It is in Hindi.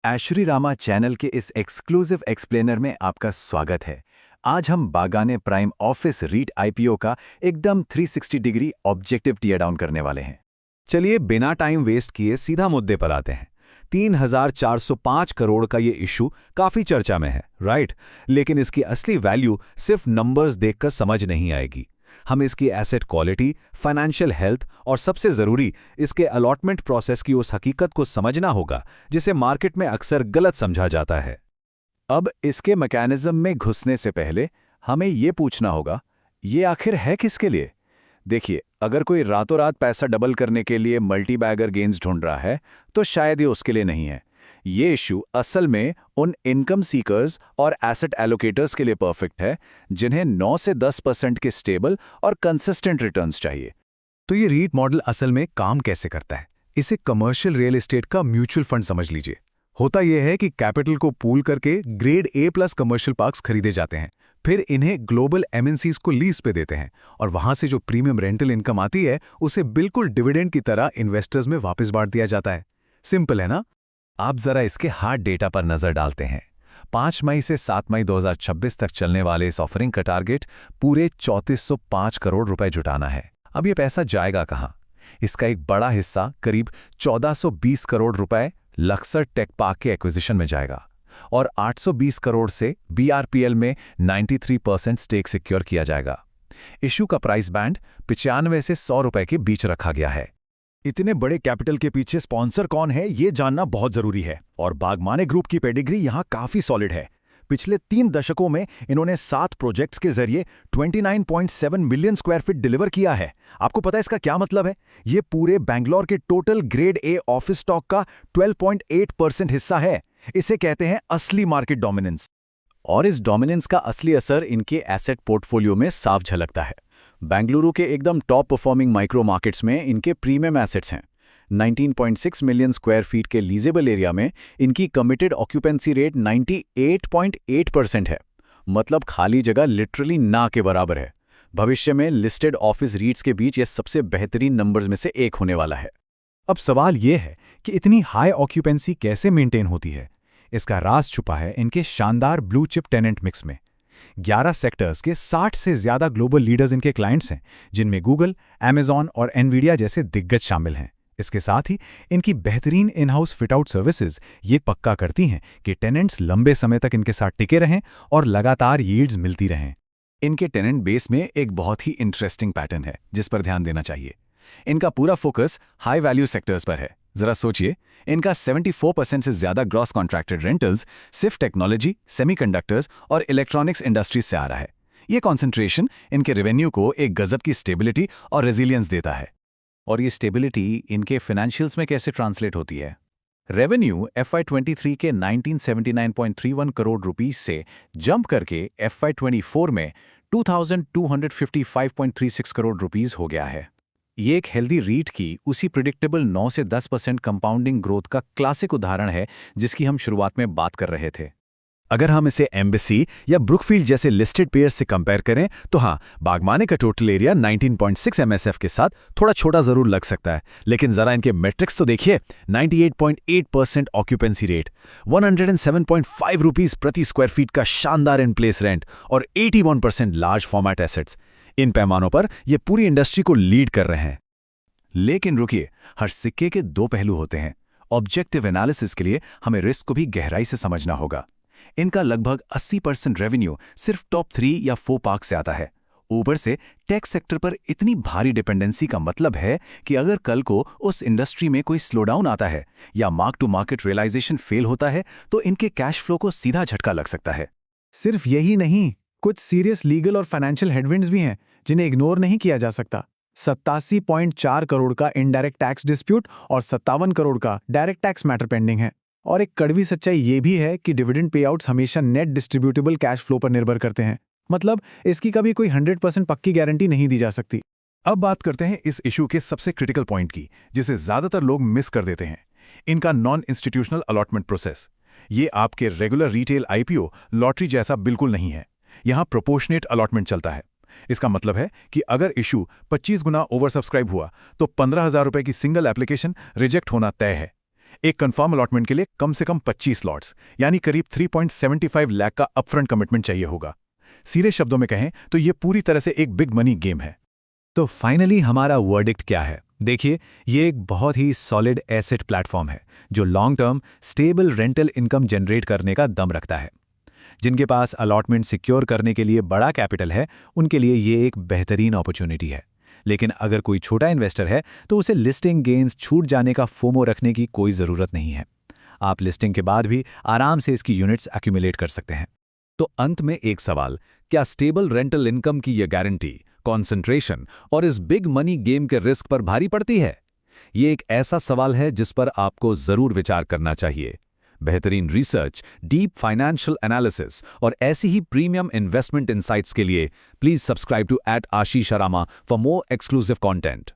ऐश्वरी रामा चैनल के इस एक्सक्लूसिव एक्सप्लेनर में आपका स्वागत है। आज हम बागाने प्राइम ऑफिस रीट आईपीओ का एकदम 360 डिग्री ऑब्जेक्टिव टियर डाउन करने वाले हैं। चलिए बिना टाइम वेस्ट किए सीधा मुद्दे पर आते हैं। 3,405 करोड़ का ये इशू काफी चर्चा में है, राइट? लेकिन इसकी असली वैल्यू सिर्फ नंबर्स देखकर समझ नहीं आएगी। हम इसकी एसेट क्वालिटी, फाइनेंशियल हेल्थ और सबसे जरूरी इसके अलॉटमेंट प्रोसेस की उस हकीकत को समझना होगा जिसे मार्केट में अक्सर गलत समझा जाता है। अब इसके मैकेनिज्म में घुसने से पहले हमें ये पूछना होगा, ये आखिर है किसके लिए? देखिए, अगर कोई रातों रात पैसा डबल करने के लिए मल्टी बैगर गेन्स ढूंढ रहा है तो शायद ये उसके लिए नहीं है। ये इशू असल में उन इनकम सीकर्स और एसेट एलोकेटर्स के लिए परफेक्ट है जिन्हें 9 से 10% के स्टेबल और कंसिस्टेंट रिटर्न्स चाहिए। तो ये रीट मॉडल असल में काम कैसे करता है? इसे कमर्शियल रियल एस्टेट का म्यूचुअल फंड समझ लीजिए। होता यह है कि कैपिटल को पूल करके ग्रेड A+ कमर्शियल पार्क्स खरीदे जाते हैं, फिर इन्हें ग्लोबल एमएनसीज को लीज पे देते हैं और वहां से जो प्रीमियम रेंटल इनकम आती है उसे बिल्कुल डिविडेंड की तरह इन्वेस्टर्स में वापस बांट दिया जाता है। सिंपल है ना? आप जरा इसके हार्ड डेटा पर नजर डालते हैं। 5 मई से 7 मई 2026 तक चलने वाले इस ऑफरिंग का टारगेट पूरे 3405 करोड़ रुपए जुटाना है। अब ये पैसा जाएगा कहां? इसका एक बड़ा हिस्सा करीब 1420 करोड़ रुपए लक्सर टेक पार्क के एक्विजिशन में जाएगा और 820 करोड़ से बीआरपीएल में 93% स्टेक सिक्योर किया जाएगा। इशू का प्राइस बैंड 95 से 100 रुपए के बीच रखा गया है। इतने बड़े कैपिटल के पीछे स्पॉन्सर कौन है ये जानना बहुत जरूरी है और बागमाने ग्रुप की पेडिग्री यहां काफी सॉलिड है। पिछले 3 दशकों में इन्होंने 7 प्रोजेक्ट्स के जरिए 29.7 मिलियन स्क्वायर फीट डिलीवर किया है। आपको पता है इसका क्या मतलब है? ये पूरे बैंगलोर के total grade A office stock का 12.8% हिस्सा है। इसे कहते हैं असली मार्केट डोमिनेंस। और इस डोमिनेंस का असली असर इनके एसेट पोर्टफोलियो में साफ झलकता है। बेंगलुरु के एकदम टॉप परफॉर्मिंग माइक्रो मार्केट्स में इनके प्रीमियम एसेट्स हैं। 19.6 मिलियन स्क्वायर फीट के लीजेबल एरिया में इनकी कमिटेड ऑक्यूपेंसी रेट 98.8% है। मतलब खाली जगह लिटरली ना के बराबर है। भविष्य में लिस्टेड ऑफिस रीट्स के बीच ये सबसे बेहतरीन नंबर्स में से एक होने वाला है। अब सवाल यह है कि इतनी हाई ऑक्यूपेंसी कैसे मेंटेन होती है? इसका राज छुपा है इनके शानदार ब्लू चिप टेनेंट मिक्स में। 11 सेक्टर्स के 60 से ज्यादा ग्लोबल लीडर्स इनके क्लाइंट्स हैं, जिनमें गूगल, अमेजॉन और एनवीडिया जैसे दिग्गज शामिल हैं। इसके साथ ही इनकी बेहतरीन in house fit out services ये पक्का करती हैं कि टेनेंट्स लंबे समय तक इनके साथ टिके रहें और लगातार यील्ड्स मिलती रहें। इनके टेनेंट बेस में एक बहुत ही इंटरेस्टिंग पैटर्न है जिस पर ध्यान देना चाहिए। इनका पूरा फोकस हाई वैल्यू सेक्टर्स पर है। जरा सोचिए, इनका 74% से ज्यादा ग्रॉस कॉन्ट्रैक्टेड रेंटल्स सिर्फ टेक्नोलॉजी, सेमीकंडक्टर्स और इलेक्ट्रॉनिक्स इंडस्ट्रीज से आ रहा है। ये कॉन्सेंट्रेशन इनके रेवेन्यू को एक गजब की स्टेबिलिटी और रेजिलियंस देता है। और ये स्टेबिलिटी इनके फाइनेंशियल्स में कैसे ट्रांसलेट होती है? रेवेन्यू FY23 के 1979.31 करोड़ रुपीस से जंप करके FY24 में 2255.36 करोड़ रुपीस हो गया है। ये एक हेल्दी रीट की उसी प्रिडिक्टेबल 9 से 10% कंपाउंडिंग ग्रोथ का क्लासिक उदाहरण है जिसकी हम शुरुआत में बात कर रहे थे। अगर हम इसे एम्बेसी या ब्रुकफील्ड जैसे लिस्टेड पेयर्स से कंपेयर करें तो हाँ, बागमाने का टोटल एरिया 19.6 MSF के साथ थोड़ा छोटा जरूर लग सकता है, लेकिन जरा इनके मैट्रिक्स तो देखिए। 98.8% ऑक्यूपेंसी रेट, 107.5 रुपीस प्रति स्क्वायर फीट का शानदार इन प्लेस रेंट और 81% लार्ज फॉर्मेट एसेट्स। इन पैमानों पर ये पूरी इंडस्ट्री को लीड कर रहे हैं। लेकिन रुकिए, हर सिक्के के 2 पहलू होते हैं। ऑब्जेक्टिव एनालिसिस के लिए हमें रिस्क को भी गहराई से समझना होगा। इनका लगभग 80% रेवेन्यू सिर्फ टॉप 3 या 4 पार्क से आता है। ऊपर से टेक सेक्टर पर इतनी भारी डिपेंडेंसी का मतलब है कि अगर कल को उस इंडस्ट्री में कोई स्लोडाउन आता है या mark to market realization fail होता है तो इनके कैश फ्लो को सीधा झटका लग सकता है। सिर्फ यही नहीं, कुछ सीरियस लीगल और फाइनेंशियल हेडविंड्स भी हैं जिन्हें इग्नोर नहीं किया जा सकता। 87.4 करोड़ का इनडायरेक्ट टैक्स डिस्प्यूट और 57 करोड़ का डायरेक्ट टैक्स मैटर पेंडिंग है। और एक कड़वी सच्चाई ये भी है कि डिविडेंड पेआउट्स हमेशा नेट डिस्ट्रीब्यूटेबल कैश फ्लो पर निर्भर करते हैं। मतलब इसकी कभी कोई 100% पक्की गारंटी नहीं दी जा सकती। अब बात करते हैं इस इशू के सबसे क्रिटिकल पॉइंट की, जिसे ज्यादातर लोग मिस कर देते हैं। इनका नॉन इंस्टीट्यूशनल अलॉटमेंट प्रोसेस। ये आपके रेगुलर रिटेल आईपीओ लॉटरी जैसा बिल्कुल नहीं है। यहां प्रोपोर्शनेट अलॉटमेंट चलता है। इसका मतलब है कि अगर इशू 25 गुना ओवर सब्सक्राइब हुआ तो 15,000 रुपए की सिंगल एप्लीकेशन रिजेक्ट होना तय है। एक कंफर्म अलॉटमेंट के लिए कम से कम 25 लॉट्स यानी करीब 3.75 लाख का अपफ्रंट कमिटमेंट चाहिए होगा। सीधे शब्दों में कहें तो ये पूरी तरह से एक बिग मनी गेम है। तो फाइनली हमारा वर्डिक्ट क्या है? देखिए, ये एक बहुत ही सॉलिड एसेट प्लेटफॉर्म है जो long term stable rental income generate करने का दम रखता है। जिनके पास अलॉटमेंट सिक्योर करने के लिए बड़ा कैपिटल है, उनके लिए ये एक बेहतरीन अपॉर्चुनिटी है। लेकिन अगर कोई छोटा इन्वेस्टर है तो उसे लिस्टिंग गेन्स छूट जाने का फोमो रखने की कोई ज़रूरत नहीं है। आप लिस्टिंग के बाद भी आराम से इसकी यूनिट्स एक्यूमुलेट कर सकते हैं। तो अंत में एक सवाल, क्या स्टेबल रेंटल इनकम की यह गारंटी कॉन्सेंट्रेशन और इस बिग मनी गेम के रिस्क पर भारी पड़ती है? ये एक ऐसा सवाल है जिस पर आपको जरूर विचार करना चाहिए। बेहतरीन रिसर्च, डीप फाइनेंशियल एनालिसिस और ऐसी ही प्रीमियम इन्वेस्टमेंट इनसाइट्स के लिए please subscribe to @AshishArama for more exclusive content.